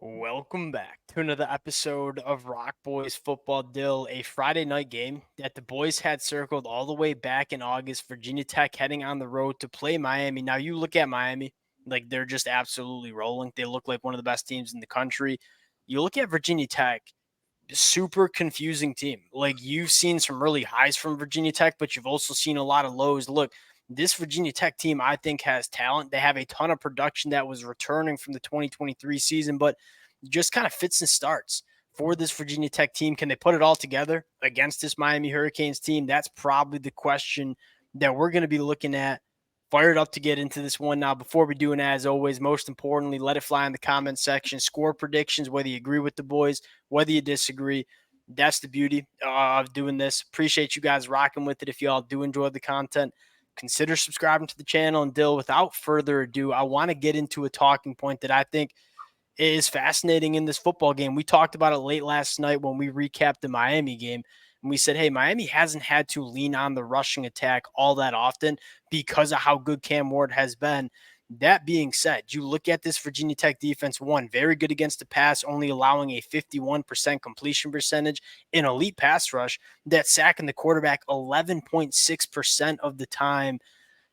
Welcome back to another episode of Rock Boys Football Dill, a Friday night game that the boys had circled all the way back in August. Virginia Tech heading on the road to play Miami. Now, you look at Miami, like they're just absolutely rolling. They look like one of the best teams in the country. You look at Virginia Tech, super confusing team. Like you've seen some really highs from Virginia Tech, but you've also seen a lot of lows. Look, this Virginia Tech team, I think, has talent. They have a ton of production that was returning from the 2023 season, but just kind of fits and starts for this Virginia Tech team. Can they put it all together against this Miami Hurricanes team? That's probably the question that we're going to be looking at. Fired up to get into this one now. Before we do, and as always, most importantly, let it fly in the comment section. Score predictions, whether you agree with the boys, whether you disagree. That's the beauty of doing this. Appreciate you guys rocking with it. If you all do enjoy the content, consider subscribing to the channel. And Dill, without further ado, I want to get into a talking point that I think is fascinating in this football game. We talked about it late last night when we recapped the Miami game. And we said, hey, Miami hasn't had to lean on the rushing attack all that often because of how good Cam Ward has been. That being said, you look at this Virginia Tech defense, one, very good against the pass, only allowing a 51% completion percentage, an elite pass rush that's sacking the quarterback 11.6% of the time.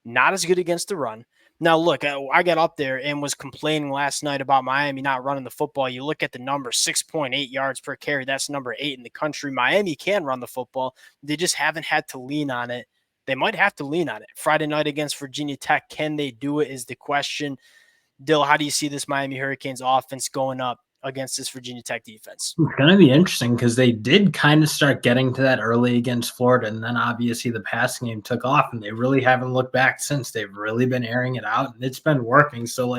Not as good against the run. Now, look, I got up there and was complaining last night about Miami not running the football. You look at the number, 6.8 yards per carry. That's number 8 in the country. Miami can run the football. They just haven't had to lean on it. They might have to lean on it. Friday night against Virginia Tech, can they do it is the question. Dill, how do you see this Miami Hurricanes offense going up against this Virginia Tech defense? It's going to be interesting because they did kind of start getting to that early against Florida, and then obviously the passing game took off, and they really haven't looked back since. They've really been airing it out, and it's been working. So,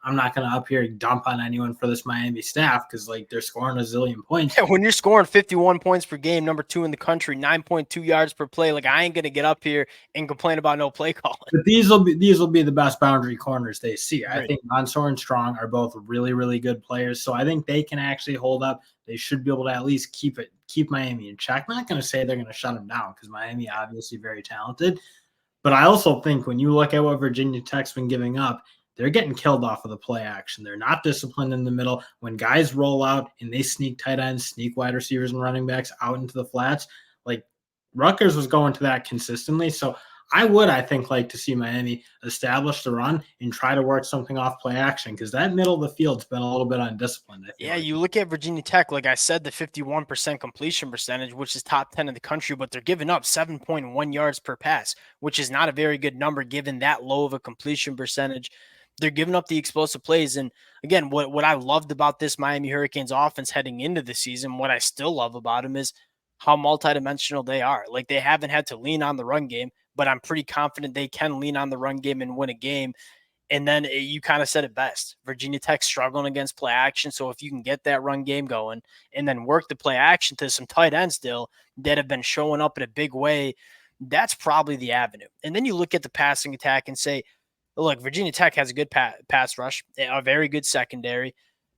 I'm not going to up here dump on anyone for this Miami staff because, they're scoring a zillion points. Yeah, when you're scoring 51 points per game, number 2 in the country, 9.2 yards per play, I ain't going to get up here and complain about no play calling. But these will be the best boundary corners they see. I Right. think Mansour and Strong are both really, really good players, so I think they can actually hold up. They should be able to at least keep Miami in check. I'm not going to say they're going to shut them down because Miami obviously very talented, but I also think when you look at what Virginia Tech's been giving up, they're getting killed off of the play action. They're not disciplined in the middle. When guys roll out and they sneak tight ends, sneak wide receivers and running backs out into the flats, like Rutgers was going to that consistently. So I think, like to see Miami establish the run and try to work something off play action because that middle of the field's been a little bit undisciplined, I feel Yeah, like. you look at Virginia Tech, like I said, the 51% completion percentage, which is top 10 in the country, but they're giving up 7.1 yards per pass, which is not a very good number given that low of a completion percentage. They're giving up the explosive plays. And again, what I loved about this Miami Hurricanes offense heading into the season, what I still love about them is how multidimensional they are. Like they haven't had to lean on the run game, but I'm pretty confident they can lean on the run game and win a game. And then you kind of said it best. Virginia Tech struggling against play action. So if you can get that run game going and then work the play action to some tight ends still that have been showing up in a big way, that's probably the avenue. And then you look at the passing attack and say, look, Virginia Tech has a good pass rush, a very good secondary.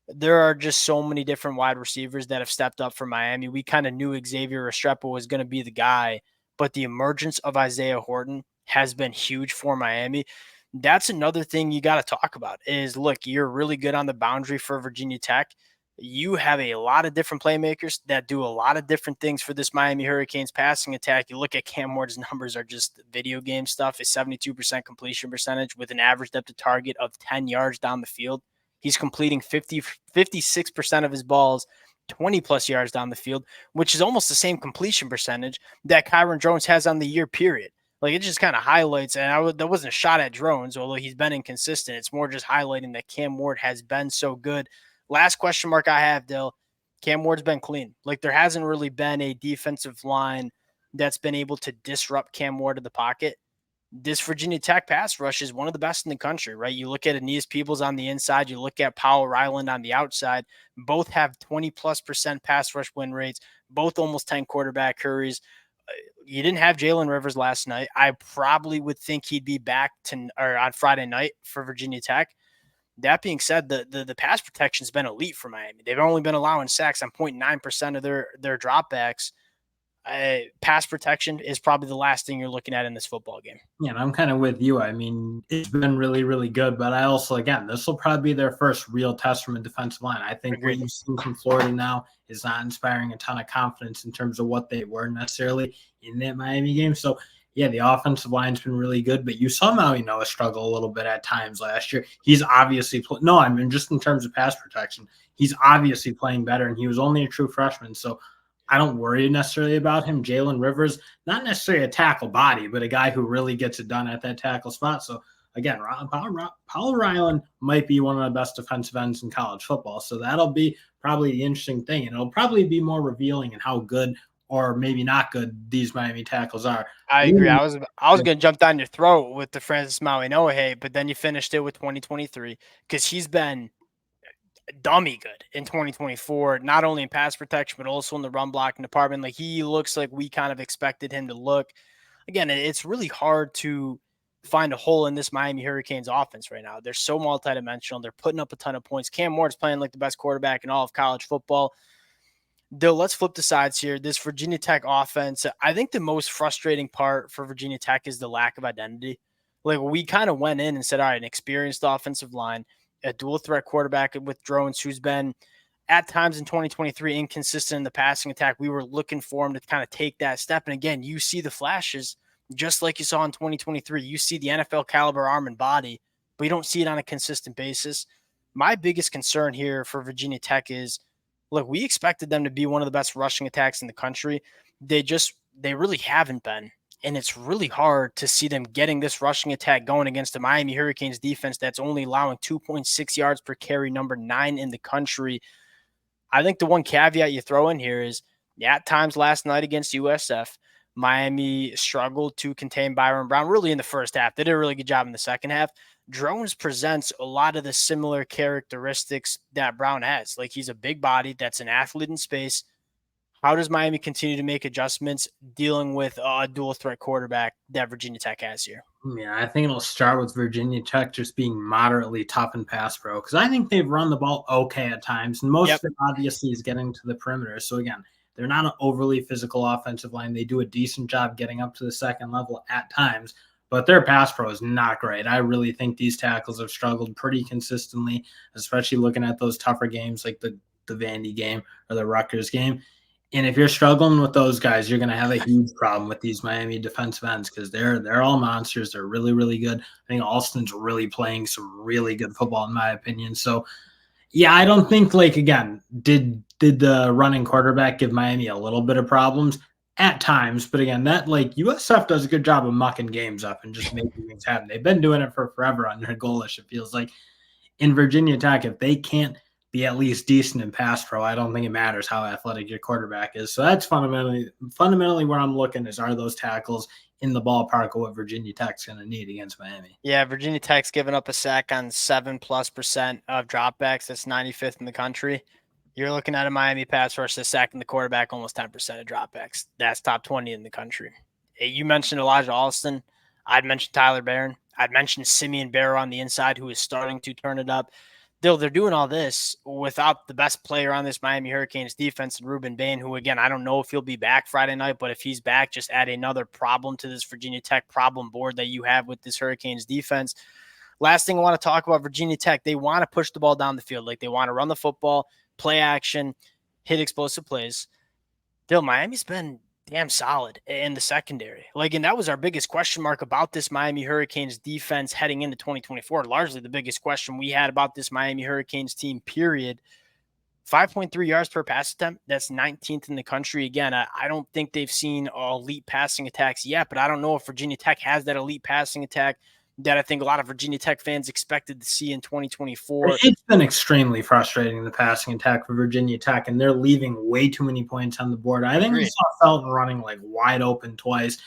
There are just so many different wide receivers that have stepped up for Miami. We kind of knew Xavier Restrepo was going to be the guy, but the emergence of Isaiah Horton has been huge for Miami. That's another thing you got to talk about is look, you're really good on the boundary for Virginia Tech. You have a lot of different playmakers that do a lot of different things for this Miami Hurricanes passing attack. You look at Cam Ward's numbers are just video game stuff. A 72% completion percentage with an average depth of target of 10 yards down the field. He's completing 56% of his balls 20 plus yards down the field, which is almost the same completion percentage that Kyron Jones has on the year period. Like it just kind of highlights, and that wasn't a shot at Drones, although he's been inconsistent. It's more just highlighting that Cam Ward has been so good. Last question mark I have, Dill. Cam Ward's been clean. Like there hasn't really been a defensive line that's been able to disrupt Cam Ward to the pocket. This Virginia Tech pass rush is one of the best in the country, right? You look at Aeneas Peebles on the inside, you look at Powell Ryland on the outside. Both have 20+% pass rush win rates, both almost 10 quarterback hurries. You didn't have Jalen Rivers last night. I probably would think he'd be back on Friday night for Virginia Tech. That being said, the pass protection's been elite for Miami. They've only been allowing sacks on 0.9% of their dropbacks. pass protection is probably the last thing you're looking at in this football game. Yeah, and I'm kind of with you. I mean, it's been really, really good, but I also, again, this will probably be their first real test from a defensive line. I think what Agreed. you've seen from Florida now is not inspiring a ton of confidence in terms of what they were necessarily in that Miami game. So, yeah, the offensive line's been really good, but you saw Maui Noah struggle a little bit at times last year. He's obviously no, I mean just in terms of pass protection, he's obviously playing better, and he was only a true freshman. So I don't worry necessarily about him. Jalen Rivers, not necessarily a tackle body, but a guy who really gets it done at that tackle spot. So again, Paul Ryland might be one of the best defensive ends in college football. So that'll be probably the interesting thing, and it'll probably be more revealing in how good or maybe not good these Miami tackles are. I agree. I was going to jump down your throat with the Francis Maui Noah hate, but then you finished it with 2023 because he's been dummy good in 2024, not only in pass protection, but also in the run blocking department. Like he looks like we kind of expected him to look. Again, it's really hard to find a hole in this Miami Hurricanes offense right now. They're so multidimensional. They're putting up a ton of points. Cam Moore's playing like the best quarterback in all of college football. Though, let's flip the sides here. This Virginia Tech offense, I think the most frustrating part for Virginia Tech is the lack of identity. Like we kind of went in and said, all right, an experienced offensive line, a dual threat quarterback with Drones, who's been at times in 2023 inconsistent in the passing attack. We were looking for him to kind of take that step. And again, you see the flashes just like you saw in 2023. You see the NFL caliber arm and body, but you don't see it on a consistent basis. My biggest concern here for Virginia Tech is, look, we expected them to be one of the best rushing attacks in the country. They really haven't been. And it's really hard to see them getting this rushing attack going against the Miami Hurricanes defense that's only allowing 2.6 yards per carry, number 9 in the country. I think the one caveat you throw in here is, at times last night against USF, Miami struggled to contain Byron Brown really in the first half. They did a really good job in the second half. Drones presents a lot of the similar characteristics that Brown has. Like he's a big body that's an athlete in space. How does Miami continue to make adjustments dealing with a dual threat quarterback that Virginia Tech has here? Yeah, I think it'll start with Virginia Tech just being moderately tough in pass pro because I think they've run the ball okay at times, and most of it obviously is getting to the perimeter. So again, they're not an overly physical offensive line. They do a decent job getting up to the second level at times, but their pass pro is not great. I really think these tackles have struggled pretty consistently, especially looking at those tougher games like the Vandy game or the Rutgers game. And if you're struggling with those guys, you're going to have a huge problem with these Miami defensive ends because they're all monsters. They're really, really good. I think Alston's really playing some really good football, in my opinion. So, yeah, I don't think, like, again, did the running quarterback give Miami a little bit of problems? At times, but again, that like USF does a good job of mucking games up and just making things happen. They've been doing it for forever under Golish, it feels like. In Virginia Tech, if they can't be at least decent in pass pro, I don't think it matters how athletic your quarterback is. So that's fundamentally where I'm looking is, are those tackles in the ballpark of what Virginia Tech's going to need against Miami? Yeah, Virginia Tech's given up a sack on 7+% of dropbacks. That's 95th in the country. You're looking at a Miami pass rush that's sacking the quarterback almost 10% of dropbacks. That's top 20 in the country. You mentioned Elijah Alston. I'd mentioned Tyler Barron. I'd mentioned Simeon Barrow on the inside, who is starting to turn it up. They're doing all this without the best player on this Miami Hurricanes defense, Ruben Bain, who, again, I don't know if he'll be back Friday night, but if he's back, just add another problem to this Virginia Tech problem board that you have with this Hurricanes defense. Last thing I want to talk about Virginia Tech, they want to push the ball down the field. Like they want to run the football, play action, hit explosive plays. Miami's been damn solid in the secondary. Like, and that was our biggest question mark about this Miami Hurricanes defense heading into 2024. Largely the biggest question we had about this Miami Hurricanes team, period. 5.3 yards per pass attempt. That's 19th in the country. Again, I don't think they've seen elite passing attacks yet, but I don't know if Virginia Tech has that elite passing attack that I think a lot of Virginia Tech fans expected to see in 2024. It's been extremely frustrating, the passing attack for Virginia Tech, and they're leaving way too many points on the board. I think we saw Felton running like wide open twice.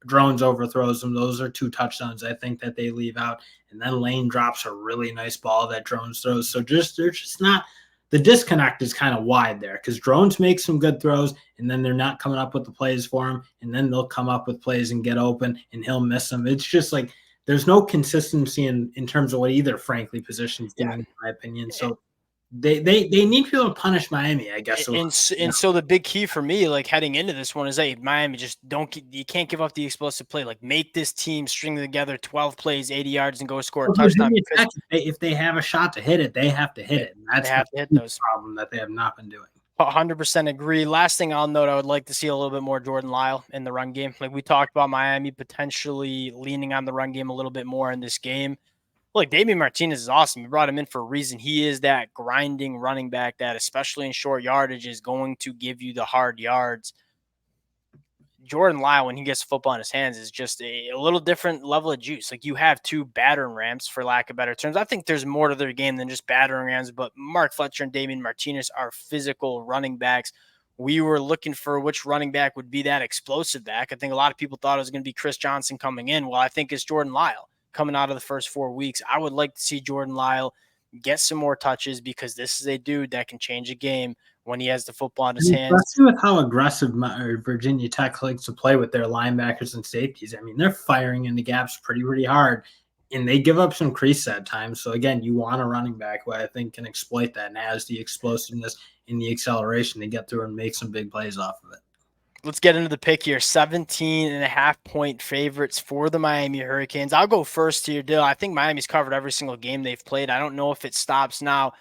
Drones overthrows them. Those are 2 touchdowns I think that they leave out. And then Lane drops a really nice ball that Drones throws. So they're just not – the disconnect is kind of wide there because Drones make some good throws, and then they're not coming up with the plays for him, and then they'll come up with plays and get open, and he'll miss them. It's just like – there's no consistency in terms of what either, frankly, position's doing, in my opinion. So They need people to punish Miami, I guess. And so the big key for me, like heading into this one, is hey, Miami, just you can't give up the explosive play. Like make this team string together 12 plays, 80 yards, and go score a touchdown. Virginia Because Tech, if they have a shot to hit it, they have to hit it. And they that's have the to hit those. problem that they have not been doing. 100% agree. Last thing I'll note, I would like to see a little bit more Jordan Lyle in the run game. Like we talked about Miami potentially leaning on the run game a little bit more in this game. Look, Damian Martinez is awesome. You brought him in for a reason. He is that grinding running back that, especially in short yardage, is going to give you the hard yards. Jordan Lyle, when he gets the football in his hands, is just a little different level of juice. Like you have two battering rams, for lack of better terms. I think there's more to their game than just battering rams, but Mark Fletcher and Damian Martinez are physical running backs. We were looking for which running back would be that explosive back. I think a lot of people thought it was going to be Chris Johnson coming in. Well, I think it's Jordan Lyle coming out of the first 4 weeks. I would like to see Jordan Lyle get some more touches because this is a dude that can change a game when he has the football in his hands. Especially with how aggressive Virginia Tech likes to play with their linebackers and safeties. I mean, they're firing in the gaps pretty hard, and they give up some crease at times. So again, you want a running back who I think can exploit that and has the explosiveness and the acceleration to get through and make some big plays off of it. Let's get into the pick here. 17.5-point favorites for the Miami Hurricanes. I'll go first here, Dill. I think Miami's covered every single game they've played. I don't know if it stops now.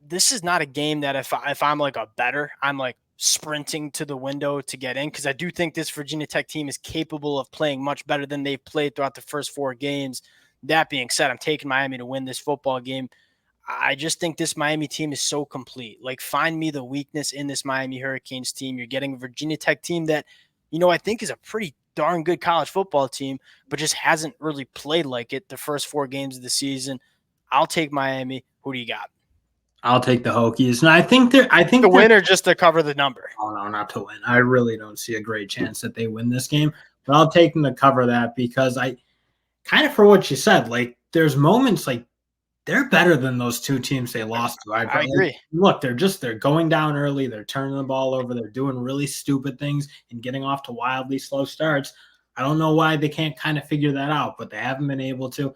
This is not a game that if I'm like a bettor, I'm like sprinting to the window to get in, because I do think this Virginia Tech team is capable of playing much better than they've played throughout the first 4 games. That being said, I'm taking Miami to win this football game. I just think this Miami team is so complete. Like, find me the weakness in this Miami Hurricanes team. You're getting a Virginia Tech team that, I think is a pretty darn good college football team, but just hasn't really played like it the first 4 games of the season. I'll take Miami. Who do you got? I'll take the Hokies. And I think to win or just to cover the number. Oh no, not to win. I really don't see a great chance that they win this game. But I'll take them to cover that because I kind of, for what you said, like there's moments like they're better than those 2 teams they lost to. I agree. Look, they're going down early, they're turning the ball over, they're doing really stupid things and getting off to wildly slow starts. I don't know why they can't kind of figure that out, but they haven't been able to.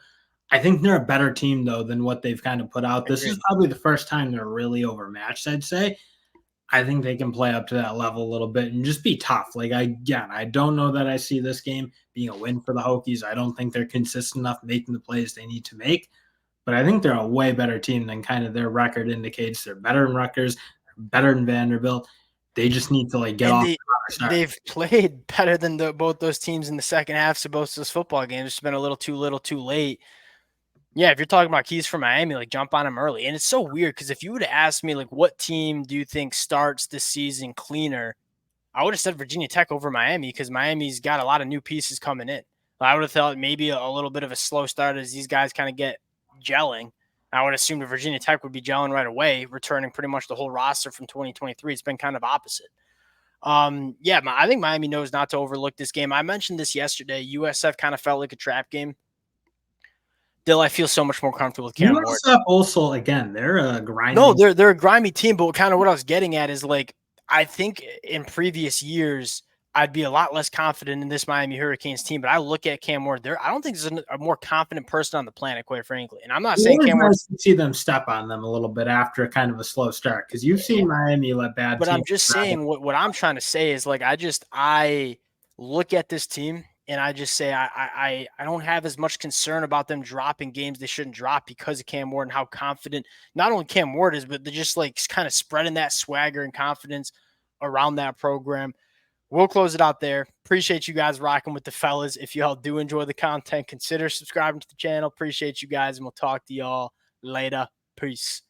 I think they're a better team, though, than what they've kind of put out. This is probably the first time they're really overmatched, I'd say. I think they can play up to that level a little bit and just be tough. Like, I don't know that I see this game being a win for the Hokies. I don't think they're consistent enough making the plays they need to make. But I think they're a way better team than kind of their record indicates. They're better than Rutgers, better than Vanderbilt. They just need to, like, get off. They've played better than both those teams in the second half of both those football games. It's been a little too late. Yeah, if you're talking about keys for Miami, like jump on them early. And it's so weird because if you would have asked me, like, what team do you think starts the season cleaner, I would have said Virginia Tech over Miami because Miami's got a lot of new pieces coming in. I would have thought maybe a little bit of a slow start as these guys kind of get gelling. I would assume that Virginia Tech would be gelling right away, returning pretty much the whole roster from 2023. It's been kind of opposite. I think Miami knows not to overlook this game. I mentioned this yesterday. USF kind of felt like a trap game. Dill, I feel so much more comfortable with Cam Ward. USF also, again, they're a grimy. No, they're a grimy team, but kind of what I was getting at is, like, I think in previous years I'd be a lot less confident in this Miami Hurricanes team, but I look at Cam Ward there. I don't think there's a more confident person on the planet, quite frankly. And I'm not saying Cam Ward. See them step on them a little bit after kind of a slow start because you've seen Miami let bad. But I'm just saying what I'm trying to say is, like, I look at this team and I just say I don't have as much concern about them dropping games they shouldn't drop because of Cam Ward and how confident not only Cam Ward is, but they're just like kind of spreading that swagger and confidence around that program. We'll close it out there. Appreciate you guys rocking with the fellas. If y'all do enjoy the content, consider subscribing to the channel. Appreciate you guys, and we'll talk to y'all later. Peace.